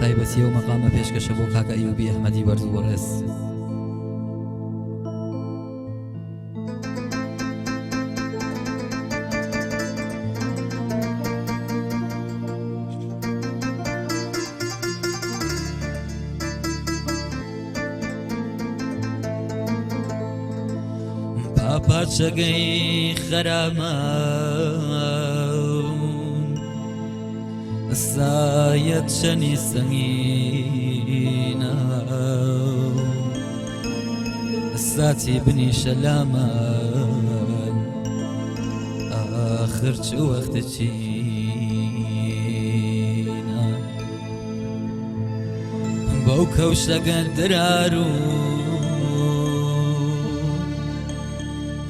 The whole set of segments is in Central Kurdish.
تایبەتیە و مەقامە پێشکەشە بۆ کاکە ئەیوبی ئەحمەدی بەرز و بەڕێز. پاپاچەگەی خەرامەون سایەت شەنی سەنگینە ساتی بنی شەلامەن ئاخر چ وەختە چینە بەو کەوشەگەن درار و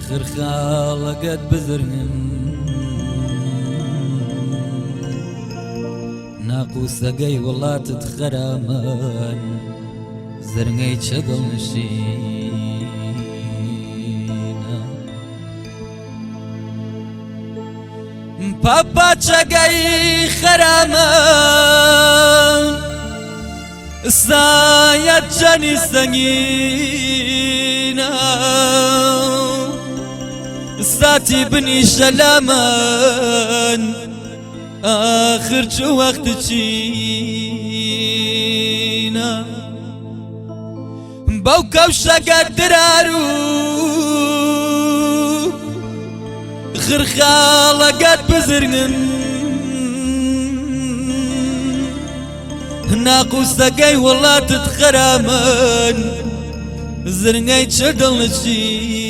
خرخالەگەت بزرگن ناقوسەگەی وڵاتت خەرامەن زرنگەی چەگەڵ نشینە پاپاچەگەی خەرامەن سایەت جەنی سەنگینە ساتی بنی شەلامەن ئاخر چ وەختە چینە بەو کەوشەگەر درار و خرخالەگەت بزرگن ناقوسەگەی وڵاتت خەرامەن زرنگەی چ دڵنشینە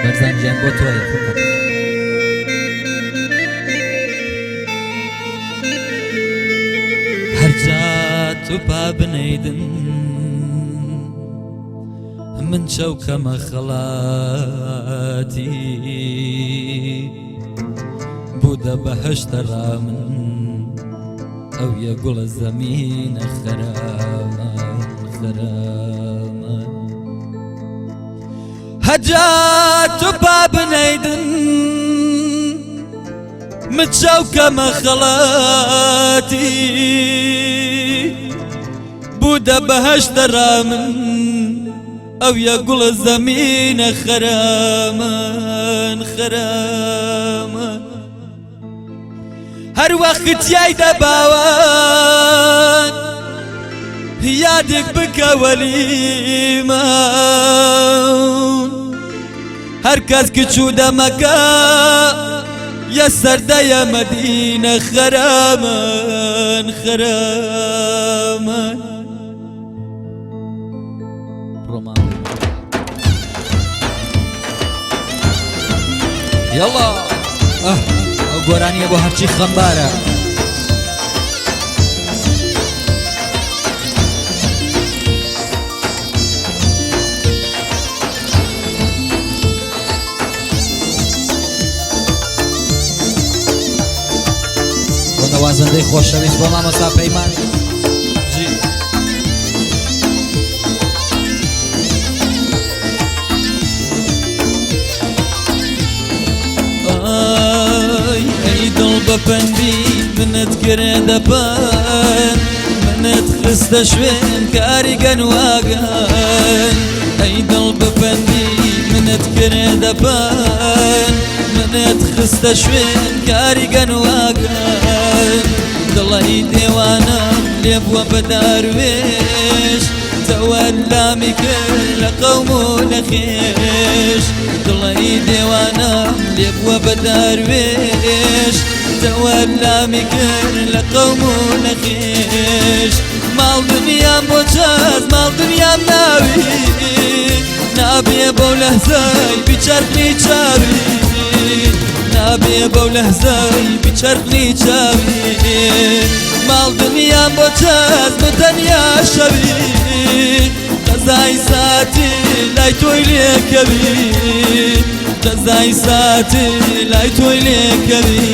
بەرزان گیان بۆ تۆیە فقط. هەرجا تو پا بنەیدن من چەوکەمە خەڵاتی بوودە بەهەشتە ڕامن ئەو یە گوڵە زەمینە خەرامەن خەرامەن هەرجا تو پا بنەیدن من چەوکەمە خەڵاتی بوودە بەهەشتە ڕامن ئەو یە گوڵە زەمینە خەرامەن خەرامەن هەر وەخت تیایدا باوان یادێک بکە وەلیمان هەر کەس کە چوو دەمەکە یە سەردەیە مەدینە خەرامەن خەرامەن یاڵا ئەو گۆرانیە بۆ هەرچی خەمبارە. بۆ نەوازەندەی خۆشەویست بۆ مامۆستا پەیمان بەپەندی منت کرێ دەپەن منت خستە شوێن کاری گەنواگەن ئەی دڵ بەپەندی منت کرێ دەپەن منت خستە شوێن کاری گەنواگەن دڵی دێوانم لێ بووە بە داروێش تەوەلامی کرد لە قەوم و لە خێش دڵی دێوانم لێ بووە بە داروێش تەوەلامی کرد لە قەوم و لە خێش ماڵ دنیام بۆ چەس ماڵ دنیام ناوی نابێ بەو لەحزەی بیچەرخنی چاوی نابێ بەو لەحزەی بیچەرخنی چاوی ماڵ دنیام بۆ چەس بە تەنیا شەوی قەزای ساتی لای تۆی لێکەوی قەزای ساتی لای تۆی لێکەوی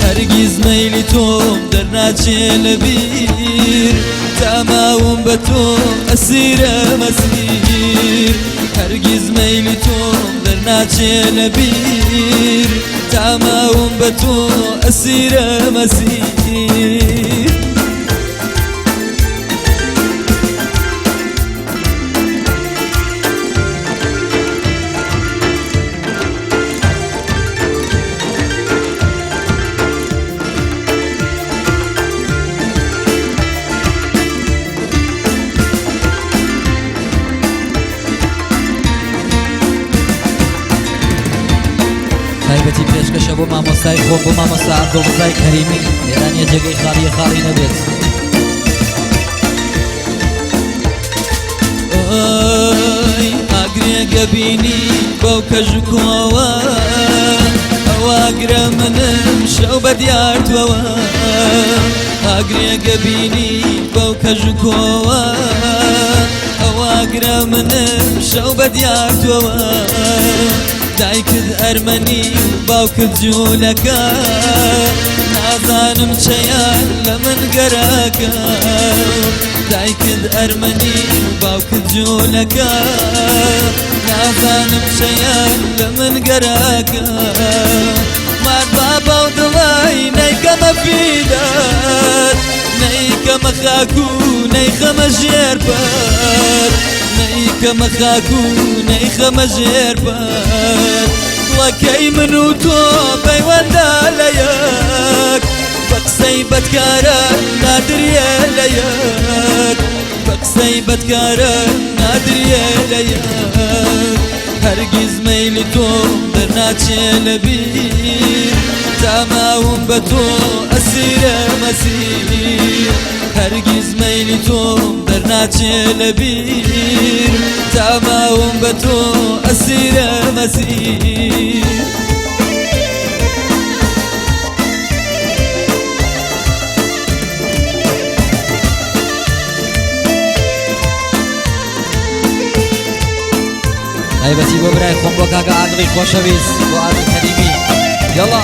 هەرگیز مەیلی تۆم دەرناچێ لە بیر تماوم بتو أسير مسير هرگز ميل توم درناچه لبير تماوم بتو أسير مسير تایبەتی پێشکەشە بۆ مامۆستای خۆم بۆ مامۆستا عەبدوڵڕزای کەریمی لێرانیە جێگەی خاڵیە خاڵی نەبێت ئاگرێگە بینی بەو کەژ و کۆوە ئەواگرە منم شەو بە دیارتوەوە ئاگرێگە بینی بەو کەژ و کۆوە ئەواگرە منم شەو بە دیارتوەوە دایکت ئەرمەنی و باوکت جوولەکە نازانم چەیان لە من گەرەکە دایکت ئەرمەنی و باوکت جوولەکە نازانم چەیان لە من گەرەکە مار بابا و دڵی نەیکەمە فیدات نەیکەمە خاک و نەیخەمە ژێربەر نەیکەمە خاک و نەیخەمە ژێربەر وەکەی من و تۆ پەیوەندە لە یەک بە قسەی بەدکارە نادریە لە یەک بە قسەی بەدکارە نادریە لە یەک هەرگیز مەیلی تۆ دەرناچێ لەبیر تاماوم بە تۆ ئەسیرە مەسیر هەرگیز مەیلی تۆم دەرناچێ لەبیر تاماوم بە تۆ ئەسیرە مەسیر تایبەتی بۆ برای خۆم بۆ کاکە ئاگڵی خۆشەویست بۆ ئاگڵ کەریمی یەڵا